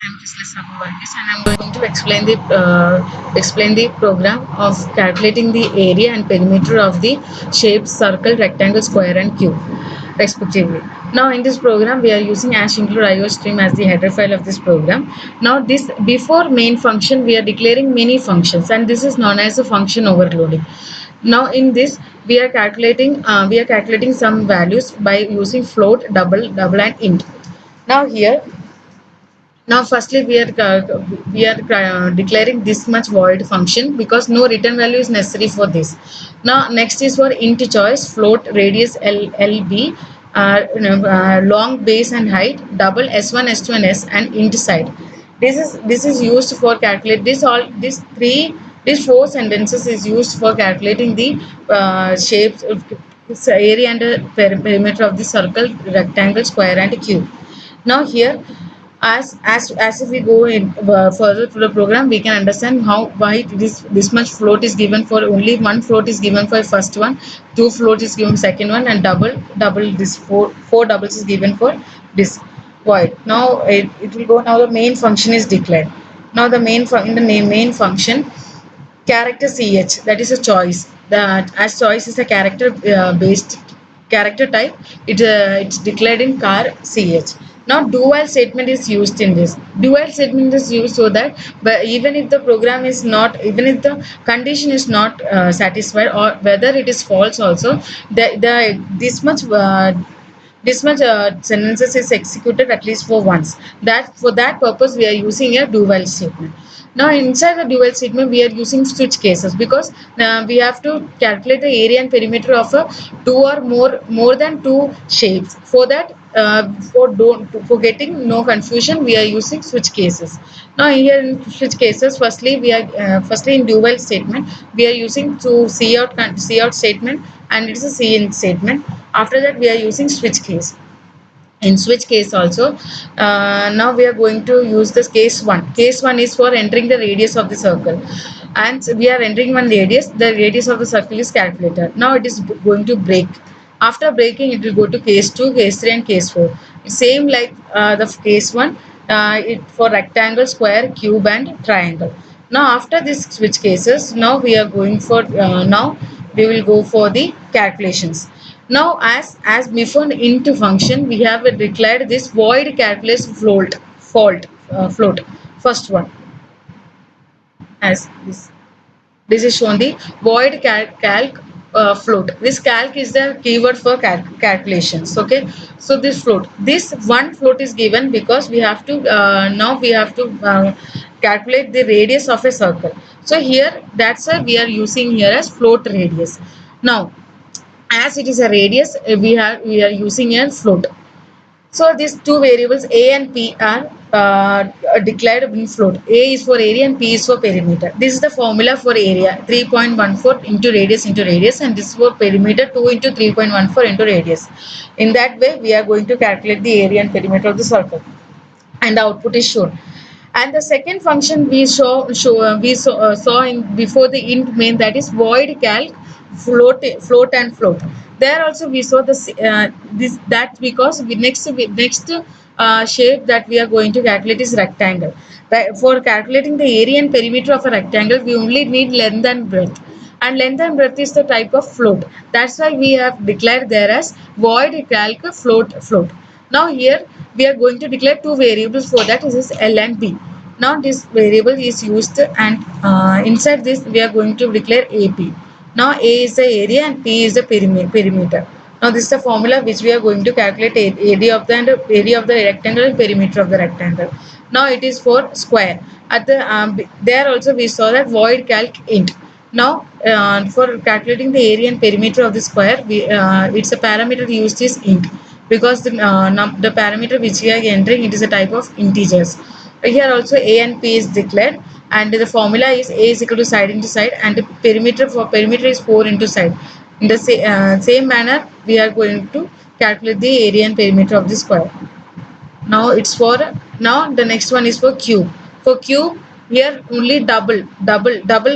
I'm Kisla Varghese and I'm going to explain the program of calculating the area and perimeter of the shapes circle, rectangle, square, and cube, respectively. Now, in this program, we are using Ash include IO stream as the header file of this program. Now, this before main function, we are declaring many functions, and this is known as a function overloading. Now, in this, we are calculating some values by using float, double, and int. Now here now, firstly, we are declaring this much void function because no return value is necessary for this. Now, next is for int choice, float radius LB, long base and height, double S1, S2, and S, and int side. This is used for calculate this all these four sentences is used for calculating the shapes of area and perimeter of the circle, rectangle, square, and cube. Now here, as if we go in further to the program, we can understand how why this much float is given for only one float is given for first one, two float is given second one, and double this four doubles is given for this void. Now it will go. Now the main function is declared. Now the in the main function, character ch, that is a choice, that as choice is a character based character type, it's declared in char ch. Now dual statement is used in this. Dual statement is used so that, but even if the program is not, even if the condition is not satisfied, or whether it is false also, the this much sentences is executed at least for once. That for that purpose we are using a do while statement. Now inside the do while statement we are using switch cases because we have to calculate the area and perimeter of a two or more than two shapes. For that, for getting no confusion, we are using switch cases. Now here in switch cases, firstly in do while statement we are using to see out statement, and it is a see in statement. After that, we are using switch case. In switch case also, now we are going to use this case 1. Case 1 is for entering the radius of the circle, and we are entering one radius. The radius of the circle is calculated. Now it is going to break. After breaking, it will go to case 2, case 3, and case 4. Same like the case 1, it for rectangle, square, cube, and triangle. Now after this switch cases, now we are going for now we will go for the calculations. Now as before into function, we have declared this void calculus float first one as this is shown the void calc float. This calc is the keyword for calculations. Okay, so this one float is given because we have to now we have to calculate the radius of a circle. So here that's why we are using here as float radius. Now as it is a radius, we are using a float. So these two variables a and p are declared in float. A is for area and p is for perimeter. This is the formula for area, 3.14 into radius, and this is for perimeter, 2 into 3.14 into radius. In that way, we are going to calculate the area and perimeter of the circle, and the output is shown. And the second function we saw in before the int main, that is void calc float and float. There also we saw this that because next shape that we are going to calculate is rectangle. For calculating the area and perimeter of a rectangle, we only need length and breadth. And length and breadth is the type of float. That's why we have declared there as void calc float. Now here we are going to declare two variables for that. This is L and B. Now this variable is used, and inside this we are going to declare AP. Now A is the area and P is the perimeter. Now this is the formula which we are going to calculate area of the rectangle and perimeter of the rectangle. Now it is for square. At the there also we saw that void calc int. Now for calculating the area and perimeter of the square, it's a parameter used is int, because the parameter which we are entering, it is a type of integers. Here also A and P is declared, and the formula is A is equal to side into side, and the perimeter is 4 into side. In the same manner, we are going to calculate the area and perimeter of the square. Now it's for now the next one is for cube. For cube, here only double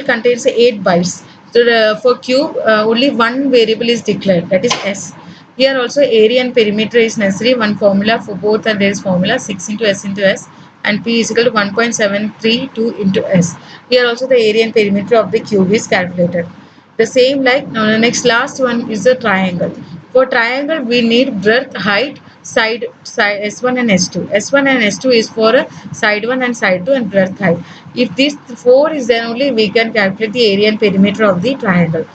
contains 8 bytes. So for cube, only one variable is declared, that is S. Here also area and perimeter is necessary. One formula for both, and there is formula 6 into S into S. and P is equal to 1.732 into S. Here also the area and perimeter of the cube is calculated. The same like next last one is the triangle. For triangle we need breadth, height, side S1 and S2. S1 and S2 is for side 1 and side 2 and breadth, height. If this 4 is then only we can calculate the area and perimeter of the triangle.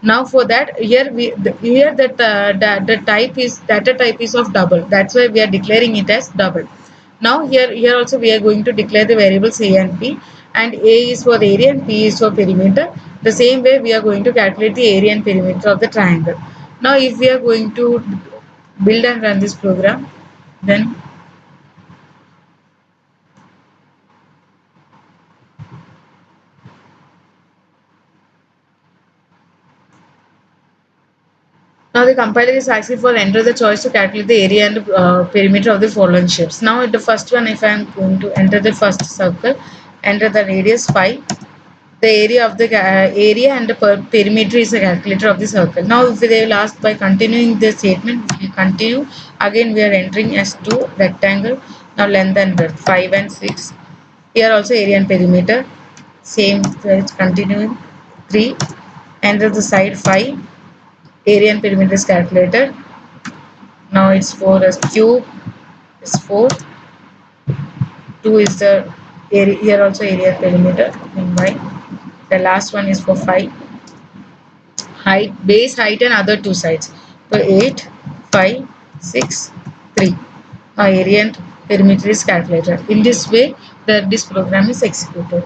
Now for that here here that the type is data type is of double. That's why we are declaring it as double. Now here also we are going to declare the variables A and P, and A is for the area and P is for perimeter. The same way we are going to calculate the area and perimeter of the triangle. Now if we are going to build and run this program, then now the compiler is asking for enter the choice to calculate the area and perimeter of the following shapes. Now the first one, if I am going to enter the first circle, enter the radius 5. The area of the area and the perimeter is the calculator of the circle. Now if they will ask by continuing the statement, we will continue. Again we are entering as 2 rectangle. Now length and breadth 5 and 6. Here also area and perimeter. Same, continuing 3. Enter the side 5. Area and perimeter is calculated. Now it's for a cube is 4. 2 is the area, here also area and perimeter in y. The last one is for 5. Height, base height and other two sides. So 8, 5, 6, 3. Now area and perimeter is calculated. In this way this program is executed.